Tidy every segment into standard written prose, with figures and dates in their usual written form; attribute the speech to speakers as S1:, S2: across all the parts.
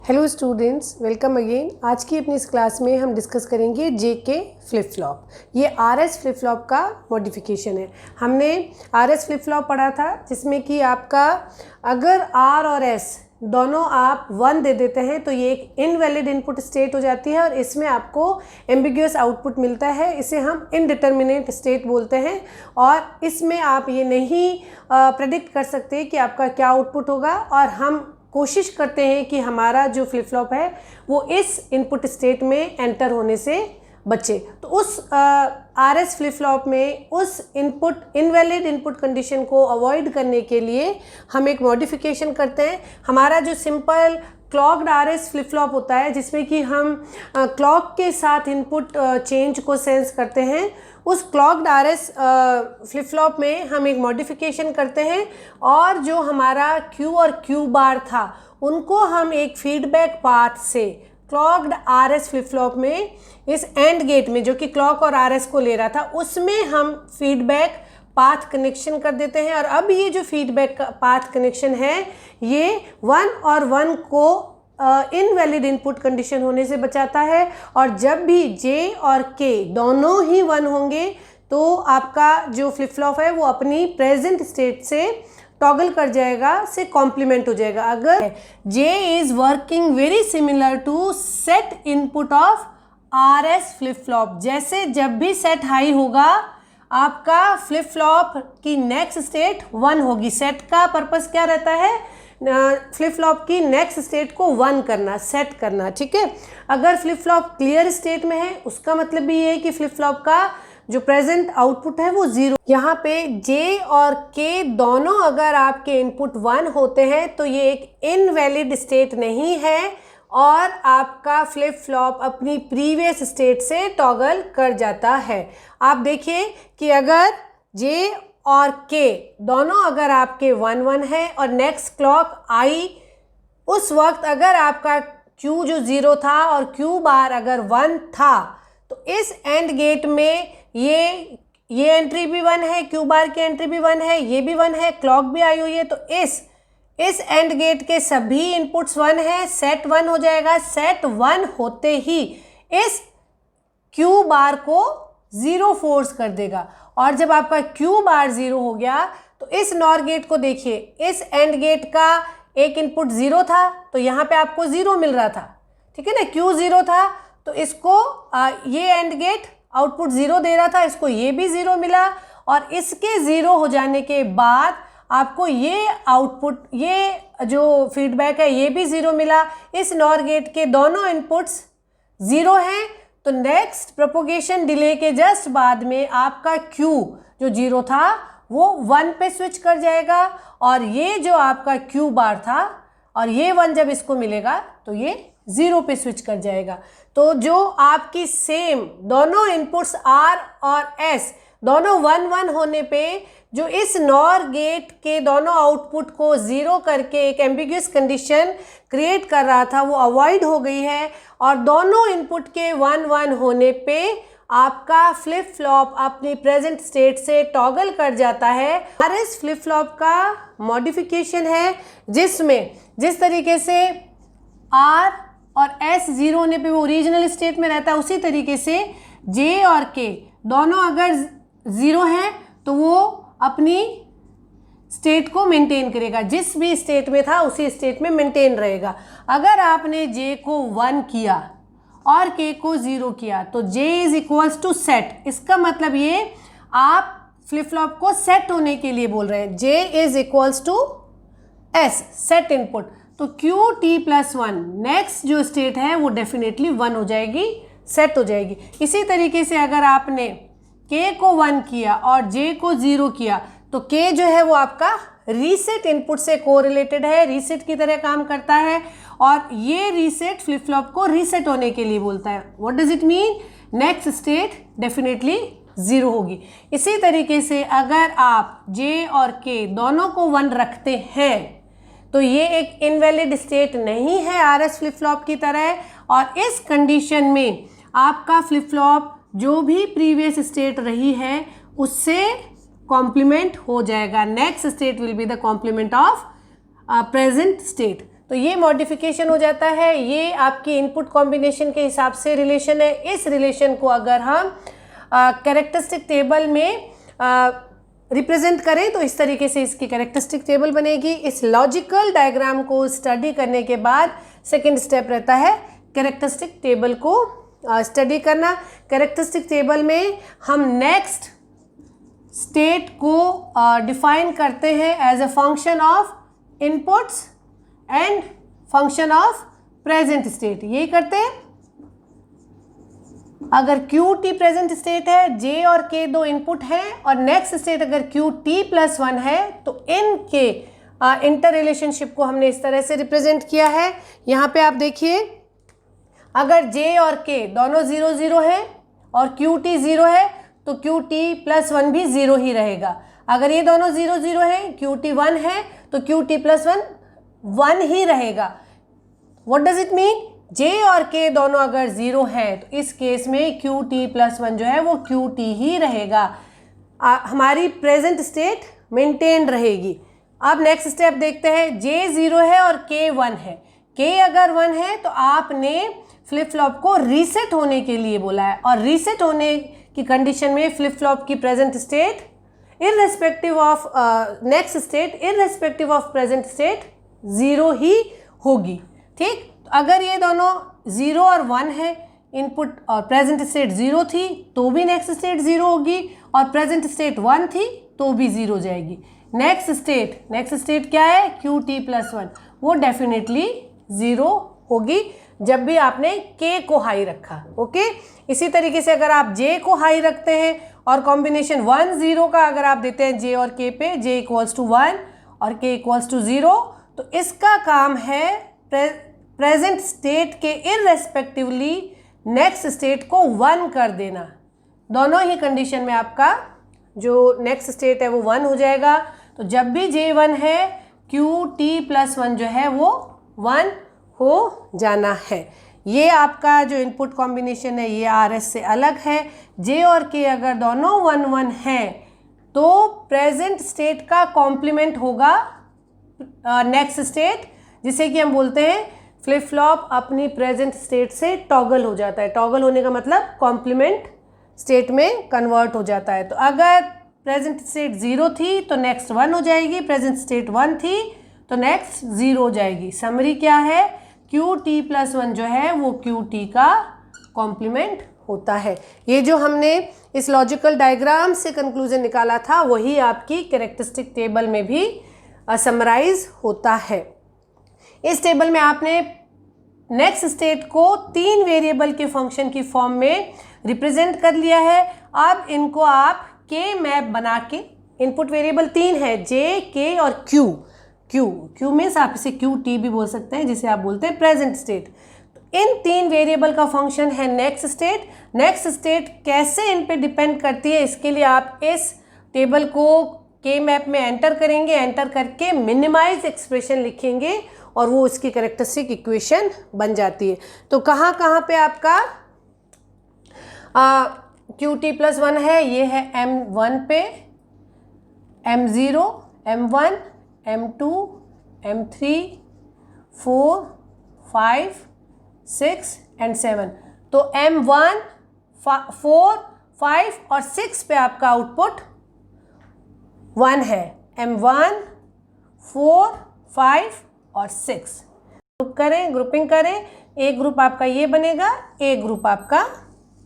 S1: Hello students, welcome again. आज की अपनी इस क्लास में हम डिस्कस करेंगे जेके फ्लिप फ्लॉप। ये आरएस फ्लिप फ्लॉप का मॉडिफिकेशन है। हमने आरएस फ्लिप फ्लॉप पढ़ा था जिसमें कि आपका अगर आर और एस दोनों आप 1 दे देते हैं तो ये एक इनवैलिड इनपुट स्टेट हो जाती है और इसमें आपको एम्बिग्यूअस आउटपुट मिलता है। इसे हम इनडिटर्मिनेट स्टेट बोलते हैं और इसमें आप ये नहीं प्रेडिक्ट कर सकते कि आपका क्या आउटपुट होगा और हम कोशिश करते हैं कि हमारा जो फ्लिप फ्लॉप है वो इस इनपुट स्टेट में एंटर होने से बचे। तो उस आरएस फ्लिप फ्लॉप में उस इनवैलिड इनपुट कंडीशन को अवॉइड करने के लिए हम एक मॉडिफिकेशन करते हैं। हमारा जो simple clogged RS flip flop होता है जिसमें कि हम क्लॉक के साथ इनपुट चेंज को सेंस करते हैं, उस क्लॉक्ड आरएस फ्लिप फ्लॉप में हम एक मॉडिफिकेशन करते हैं और जो हमारा क्यू और क्यू बार था उनको हम एक फीडबैक पाथ से क्लॉक्ड आरएस फ्लिप फ्लॉप में इस एंड गेट में जो कि क्लॉक और आरएस को ले रहा था उसमें हम फीडबैक पाथ कनेक्शन कर देते हैं। और अब ये जो फीडबैक पाथ कनेक्शन है ये 1 और 1 को इनवैलिड इनपुट कंडीशन होने से बचाता है और जब भी जे और के दोनों ही 1 होंगे तो आपका जो फ्लिप फ्लॉप है वो अपनी प्रेजेंट स्टेट से टॉगल कर जाएगा, से कॉम्प्लीमेंट हो जाएगा। अगर J is working very similar to set input of RS flip flop, जैसे जब भी सेट हाई होगा आपका फ्लिप फ्लॉप की नेक्स्ट स्टेट 1 होगी। सेट का पर्पस क्या रहता है? फ्लिप फ्लॉप की नेक्स्ट स्टेट को 1 करना, सेट करना, ठीक है। अगर फ्लिप फ्लॉप क्लियर स्टेट में है उसका मतलब भी ये है कि फ्लिप फ्लॉप का जो प्रेजेंट आउटपुट है वो 0। यहाँ पे जे और के दोनों अगर आपके इनपुट 1 होते हैं तो ये एक इनवैलिड स्टेट नहीं है और आपका फ्लिप फ्लॉप अपनी प्रीवियस स्टेट से टॉगल कर जाता है। आप देखिए कि अगर जे और के दोनों अगर आपके 1-1 है और नेक्स्ट क्लॉक आई उस वक्त अगर आपका क्यू जो 0 था और क्यू बार अगर 1 था तो इस एंड गेट में ये एंट्री भी 1 है, क्यू बार की एंट्री भी 1 है, ये भी 1 है, क्लॉक भी आई हुई है, तो इस एंड गेट के सभी इनपुट्स 1 है, सेट 1 हो जाएगा। सेट 1 होते ही इस क्यू बार को 0 फोर्स कर देगा और जब आपका क्यू बार 0 हो गया तो इस नॉर गेट को देखिए, इस एंड गेट का एक इनपुट 0 था तो यहाँ पे आपको 0 मिल रहा था, ठीक है ना। क्यू 0 था तो इसको ये एंड गेट आउटपुट 0 दे रहा था, इसको ये भी 0 मिला और इसके 0 हो जाने के बाद आपको ये आउटपुट, ये जो फीडबैक है ये भी 0 मिला। इस नॉर गेट के दोनों इनपुट्स 0 हैं तो नेक्स्ट प्रोपोगेशन डिले के जस्ट बाद में आपका क्यू जो 0 था वो 1 पे स्विच कर जाएगा और ये जो आपका क्यू बार था और ये 1 जब इसको मिलेगा तो ये 0 पे स्विच कर जाएगा। तो जो आपकी सेम दोनों इनपुट्स आर और एस दोनों 1-1 होने पे जो इस नॉर गेट के दोनों आउटपुट को 0 करके एक एम्बिग्यूअस कंडीशन क्रिएट कर रहा था वो अवॉइड हो गई है और दोनों इनपुट के 1-1 होने पे आपका फ्लिप फ्लॉप अपनी प्रेजेंट स्टेट से टॉगल कर जाता है। आरएस फ्लिप फ्लॉप का मॉडिफिकेशन है जिसमें जिस तरीके से आर और एस 0 होने पे वो ओरिजिनल स्टेट में रहता है उसी तरीके से जे और के दोनों अगर 0 हैं तो वो अपनी स्टेट को मेंटेन करेगा, जिस भी स्टेट में था उसी स्टेट में मेंटेन रहेगा। अगर आपने जे को 1 किया और के को 0 किया तो जे इज इक्वल्स टू सेट। इसका मतलब ये आप फ्लिप फ्लॉप को सेट होने के लिए बोल रहे हैं। J is equals to S, set input, तो क्यू टी प्लस 1 नेक्स्ट जो स्टेट है वो डेफिनेटली 1 हो जाएगी, सेट हो जाएगी। इसी तरीके से अगर आपने के को 1 किया और जे को 0 किया तो के जो है वो आपका रीसेट इनपुट से कोरिलेटेड है, रीसेट की तरह काम करता है और ये रीसेट फ्लिप फ्लॉप को रीसेट होने के लिए बोलता है। What does it mean? Next state definitely 0 होगी। इसी तरीके से अगर आप जे और के दोनों को 1 रखते हैं तो ये एक इनवैलिड स्टेट नहीं है आरएस फ्लिप फ्लॉप की तरह और इस कंडीशन में आपका फ्लिप फ्लॉप जो भी प्रीवियस स्टेट रही है उससे कॉम्प्लीमेंट हो जाएगा। Next state will be the complement of present state. तो ये मॉडिफिकेशन हो जाता है। ये आपकी इनपुट कॉम्बिनेशन के हिसाब से रिलेशन है। इस रिलेशन को अगर हम कैरेक्टरिस्टिक टेबल में रिप्रेजेंट करें तो इस तरीके से इसकी कैरेक्टरिस्टिक टेबल बनेगी। इस लॉजिकल डायग्राम को स्टडी करने के बाद सेकेंड स्टेप रहता है कैरेक्टरिस्टिक टेबल को स्टडी करना। कैरेक्टरिस्टिक टेबल में हम नेक्स्ट स्टेट को डिफाइन करते हैं as a function of inputs and function of present state. यही करते हैं। अगर QT प्रेजेंट स्टेट है, J और K दो इनपुट हैं और नेक्स्ट स्टेट अगर QT+1 है तो इनके इंटर रिलेशनशिप को हमने इस तरह से रिप्रेजेंट किया है। यहाँ पे आप देखिए, अगर J और K दोनों 0 0 है और QT 0 है तो QT+1 भी 0 ही रहेगा। अगर ये दोनों 0 0 है, QT 1 है तो QT+1 1 ही रहेगा। What does it mean? J और K दोनों अगर 0 हैं तो इस केस में QT+1 जो है वो QT ही रहेगा। हमारी प्रेजेंट स्टेट मेंटेन रहेगी। अब नेक्स्ट स्टेप देखते हैं। J 0 है और K 1 है। K अगर 1 है तो आपने फ्लिप फ्लॉप को रीसेट होने के लिए बोला है और रीसेट होने की कंडीशन में फ्लिप फ्लॉप की present state irrespective of next state irrespective of present state 0 ही होगी। ठीक, तो अगर ये दोनों 0 और 1 है, इनपुट और प्रेजेंट स्टेट 0 थी तो भी नेक्स्ट स्टेट 0 होगी और प्रेजेंट स्टेट 1 थी तो भी 0 हो जाएगी। नेक्स्ट स्टेट क्या है? QT+1, वो डेफिनेटली 0 होगी जब भी आपने K को हाई रखा। ओके, इसी तरीके से अगर आप J को हाई रखते हैं और कॉम्बिनेशन 1 0 का अगर आप देते हैं J और K पे, J = 1 और K = 0, तो इसका काम है प्रेजेंट स्टेट के इररेस्पेक्टिवली नेक्स्ट स्टेट को 1 कर देना। दोनों ही कंडीशन में आपका जो नेक्स्ट स्टेट है वो 1 हो जाएगा। तो जब भी J1 है QT+1 जो है वो 1 हो जाना है। ये आपका जो इनपुट कॉम्बिनेशन है ये RS से अलग है। J और K अगर दोनों 1 1 हैं तो प्रेजेंट स्टेट का कॉम्प्लीमेंट होगा नेक्स्ट स्टेट, जिसे कि हम बोलते हैं फ्लिप फ्लॉप अपनी प्रेजेंट स्टेट से टॉगल हो जाता है। टॉगल होने का मतलब कॉम्प्लीमेंट स्टेट में कन्वर्ट हो जाता है। तो अगर प्रेजेंट स्टेट 0 थी तो नेक्स्ट 1 हो जाएगी, प्रेजेंट स्टेट 1 थी तो नेक्स्ट 0 हो जाएगी। समरी क्या है? QT+1 जो है वो QT का कॉम्प्लीमेंट होता है। ये जो हमने इस लॉजिकल डायग्राम से कंक्लूजन निकाला था वही आपकी कैरेक्टरिस्टिक टेबल में भी समराइज होता है। इस टेबल में आपने नेक्स्ट स्टेट को 3 वेरिएबल के फंक्शन की फॉर्म में रिप्रेजेंट कर लिया है। अब इनको आप K मैप बना के, इनपुट वेरिएबल 3 है, J, K और Q मीन्स आप इसे QT भी बोल सकते हैं, जिसे आप बोलते हैं प्रेजेंट स्टेट। तो इन 3 वेरिएबल का फंक्शन है नेक्स्ट स्टेट। नेक्स्ट स्टेट कैसे इन पे डिपेंड करती है, इसके लिए आप इस टेबल को K मैप में एंटर करेंगे, एंटर करके मिनिमाइज एक्सप्रेशन लिखेंगे और वो इसकी कैरेक्टरिस्टिक इक्वेशन बन जाती है। तो कहाँ पे आपका QT+1 है? ये है M1 पे, M0, M1, M2, M3, 4, 5, 6 and 7। तो M1, 4, 5 और 6 पे आपका आउटपुट 1 है। M1, 4, 5 और 6 ग्रुपिंग करें। एक ग्रुप आपका ये बनेगा, एक ग्रुप आपका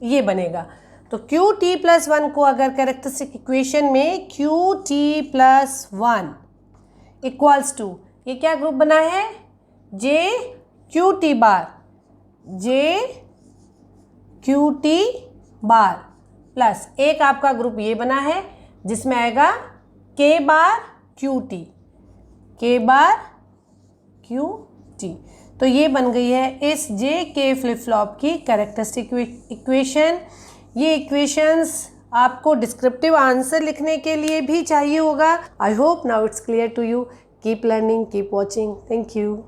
S1: ये बनेगा। तो QT+1 को अगर कैरेक्टरिस्टिक इक्वेशन में QT+1 इक्वल्स टू, ये क्या ग्रुप बना है? JQT बार, JQT बार प्लस एक आपका ग्रुप ये बना है जिसमें आएगा K बार QT, K बार QT। तो ये बन गई है इस JK फ्लिप फ्लॉप की कैरेक्टरिस्टिक इक्वेशन। ये इक्वेशंस आपको डिस्क्रिप्टिव आंसर लिखने के लिए भी चाहिए होगा। I hope now it's clear to you. Keep learning, keep watching. Thank you.